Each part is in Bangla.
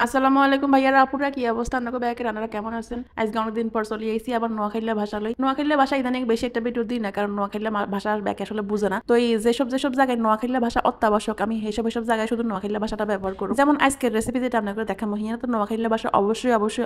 আসসালামু আলাইকুম ভাইয়ারা আপুরা, কি অবস্থা? আপনাকে ব্যাকে রান্নারা কেমন আছেন? আজকে অনেকদিন পর চলে আইছি আবার নোয়াখাইলা ভাষা লই। নোয়াখাইলা ভাষা ইদানিং বেশি একটা ভিডিও দিই না, কারণ নোয়াখাইলা ভাষা ব্যাকে আসলে বুঝে না। তো এই যেসব জায়গায় নোয়াখাইলা ভাষা অত্যাবশ্যক, আমি এইসব জায়গায় শুধু নোয়াখাইলা ভাষাটা ব্যবহার করব। যেমন আজকের রেসিপি যেটা আপনাকে দেখাবো, হিয়ার তো নোয়াখাইলা ভাষা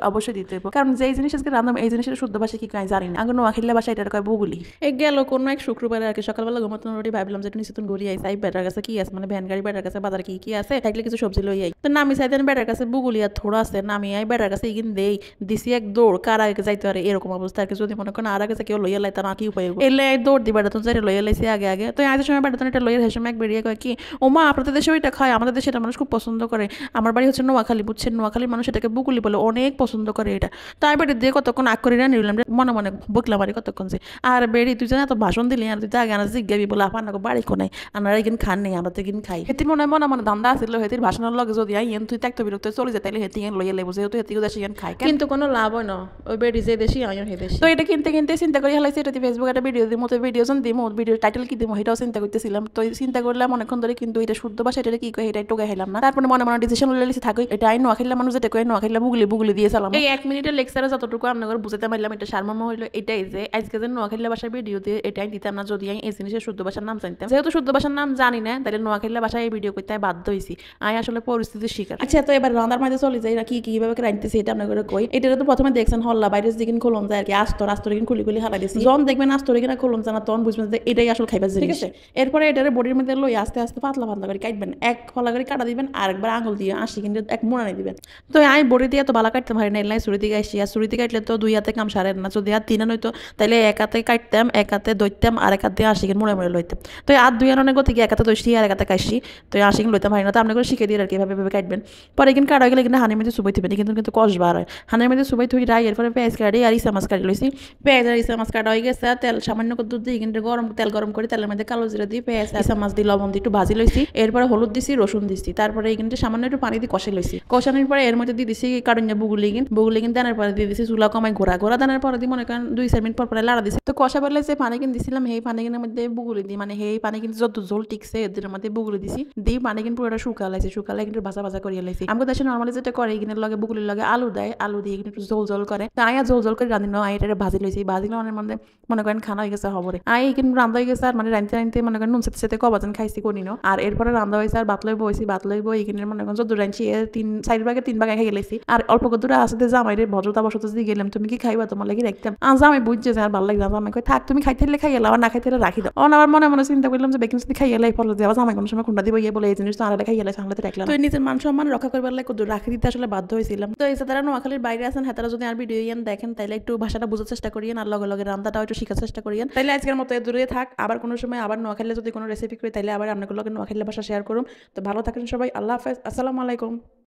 অবশ্যই দিতে হবে, কারণ যেই জিনিস আজকে রান্না এই জিনিসের শুদ্ধ ভাষা কি কয় জানি না। আগে নোয়াখাইলা ভাষা এটা কয় বুগুলি। এই গেল কোনো এক শুক্রবার আর কি সকালবেলা ঘুমাতে রোটি ভাবলাম যে নিচে তুমি ঘুরি আইসাই বেটার কাছে কি আছে, মানে ভ্যান গাড়ি বেটার কাছে বাজার কি আছে থাকলে কিছু সবজি লই আই। তো নামি চাইতেন বেটার কাছে বুগুলি আর থোড়া আছে নামি আই বেটার কাছে ইগিন দেই দিছি এক দৌড়, কার আগে যাইতে পারে এরকম অবস্থা আর কি। যদি মনে করেন আর আগে কেউ লইয়া লাই, তার কি উপায় এলে দৌড় দি বেটা তো যাই লইয়া লাইছি আগে। তো আজ সময় বেটা এটা লইয়ার হেসময় এক বেরিয়ে কয় কি, ও মা আপনাদের দেশে ওইটা খায়, আমাদের দেশে এটা মানুষ খুব পছন্দ করে। আমার বাড়ি হচ্ছে নোয়াখালী, বুঝছেন? নোয়াখালীর মানুষ এটাকে বুকুলি বলে, অনেক পছন্দ করে এটা। তাই বেটি দিয়ে কতক্ষণ আগ করে নিলাম, মনে মনে বকলাম আর কতক্ষণ যে আর বেরি তুই জানা তো ভাষণ দিলি আর তুই আগে আনা জিজ্ঞাবি বলে আপনার বাড়ি কোনাই আপনারা এখানে খান নেই, আমরা তো এখানে খাই। হেতির মনে ধান্দা আসছিল, হেতির ভাষণের লগে যদি আইন তুই ত্যাক্ত বিরক্ত চলে যেতে হেতি লইয়া লেবো, যেহেতু হেতি দেশে খাই, কিন্তু কোনো লাভ হয় না। ওই বেরি যে দেশি আইন হে দেশি। তো এটা কিনতে চিন্তা করি হেলাইছি, এটা ফেসবুক একটা ভিডিও দিই মতো ভিডিও দিমো, ভিডিও টাইটেল কি দিমো এটাও চিন্তা করতেছিলাম। তো চিন্তা করলাম অনেকক্ষণ ধরে, কিন্তু এটা শুদ্ধ ভাষা এটা কি কয় এটা একটু গাইলাম না। তারপরে মনে ডিসিশন লইলেছি থাকুই এটা আইন নোয়াখাইলা মানুষ যেটা কয় নোয়াখাইলা বুগলি দিয়ে চালাম। এই 1 মিনিটের লেকচারে যতটুকু আপনাদের বুঝাতে পারলাম, এটা সারমর্ম হইলো এটাই যে আজকে যে নোয়াখাইলা ভাষার ভিডিও দিয়ে এটাই দিতাম না যদি আমি এই জিনিসের শুদ্ধ ভাষার নাম জানতাম। যেহেতু শুদ্ধ ভাষার নাম জানি না, তাহলে নোয়াখাইলা ভাষায় এই ভিডিও করতে বাধ্য হয়েছি। আমি আসলে পরিস্থিতির শিকার। আচ্ছা, তো এবার রান্নার মাঝে চলে যাই কিভাবে রাঁধতেছি এটা আপনাদের কই। এটা তো প্রথমে দেখছেন হল্লা বাইরে দিকে খোলন যায় আর কি, আস্তর কিন খুলি হালা দিচ্ছি। যখন দেখবেন আস্তর কিনা খোলন যায় না, তখন বুঝবেন যে এটাই আসলে খাইবার জিনিস। ঠিক আছে, এরপরে এটার বডির মধ্যে লই আস্তে পাতলা করে কাটবেন, এক ফলা করে কাটা দিবেন আর একবার আঙুল দিয়ে আসি কিন্তু এক মোড়ানি দিবেন। তো আমি বডি দিয়ে তো বালা কাটতে পারি না, এলাই ছুরি দিয়ে আসি, আর ছুরি দিয়ে কাটলে তো 2 হাতে কাম সারেন না। যদি আর 3 হইতো তাহলে এক হাতে কাটতাম, এক হাতে দইতাম আর এক হাত দিয়ে আসি মোড়ে লইতাম। তো আর 2 আনের গতি এক হাতে দইছি আর এক হাতে কাটছি। তো আসি লইতাম পারি না, তো আপনাকে শিখে দিয়ে আর কি এভাবে কাটবেন। পরে কিন্তু কাটা গেলে কিন্তু হানির মধ্যে সুবাই থইবেন, কিন্তু কষবার হয় হানির মধ্যে সুবাই থই রাই। এরপরে পেঁয়াজ কাটি আর ইসা মাছ কাটি লইছি। পেঁয়াজ আর ইসা মাছ কাটা হয়ে গেছে, তেল সামান্য দুধ দিয়ে কিন্তু তেল গরম করে তেলের মধ্যে কালো জিরা দিয়ে পেঁয়াজ ইসা মাছ দিয়ে লবণ দিয়ে একটু ভাজি লইছি। এরপরে হলুদ দিছি, রসুন দিছি, তারপরে কিন্তু সামান্য একটু পানি দিয়ে কষে লইছি। কষানোর পরে এর মধ্যে দিয়ে দিছি কারণে বুগুলি দানের পরে দিয়ে দিছি চুলা কমাই ঘোরা দানের পরে দিয়ে মনে করেন 2-4 মিনিট পরে লাড়া দিছি। তো কষা বেলা যে পানি কিনে দিছিলাম সেই পানি কিনের মধ্যে বুগুলি দিই, মানে সেই পানি কিন্তু যত ঝোল টিকছে এদের মধ্যে বুগুলি দিছি দিয়ে পানি কিন্তু পুরোটা শুকালে কিন্তু ভাজা করিয়ে লাইছি। আমাদের দেশে নর্মালি যেটা করে এখানে লগে বুগুলির লগে আলু দেয়, আলু দিয়ে কিন্তু একটু ঝোল করে। তো আয়া ঝোল করে রাঁধি না, এটা ভাজি লইছি। ভাজি লওয়ার মধ্যে মনে করেন খানা হয়ে গেছে হবরে কিন্তু রান্ধা হয়ে গেছে। আর মানে রাঁধতে মনে করেন নুন সাথে কবাজন খাইছি কোনি নো। আর এরপরে রান্ধা হয়েছে আর ভাত লইব এইখানে মনে করেন যত রাঁধছি 3 ভাগে খাই গেলেছি। আর অল্প কতটা আসতে জামাইরে ভদ্রতা বসত দিয়ে গেলাম, তুমি কি খাইবা তোমার লাগি রাখতাম। জামাই বুঝছে যে আর ভালো লাগছে, জামাই কই থাক তুমি খাইতে খাই এলাম, আর না খাইতে রাখি দাও। আমার মনে চিন্তা করলাম যে বেকিং যদি খাই এলাই ফলে যাওয়া জামাই কোনো সময় খুন্ডা দিব গিয়ে বলে এই জিনিস তো আর খাই এলাই সামলাতে রাখলাম। তো নিজের মান সম্মান রক্ষা করবার লাগে রাখি দিতে আসলে বাধ্য হয়েছিলাম। তো এই তারা নোয়াখালীর বাইরে আছেন, হ্যাঁ তারা যদি আর ভিডিও দেখেন তাহলে একটু ভাষাটা বোঝার চেষ্টা করিয়েন আর লগে রান্নাটাও একটু শেখার চেষ্টা করিয়েন। তাহলে আজকের মতো দূরে থাক, আবার কোনো সময় আবার নোয়াখালী যদি কোনো রেসিপি করি তাহলে আবার আপনাদের লগে নোয়াখালী ভাষা শেয়ার করুন। তো ভালো থাকেন সবাই, আল্লাহ হাফেজ, আসসালামু আলাইকুম।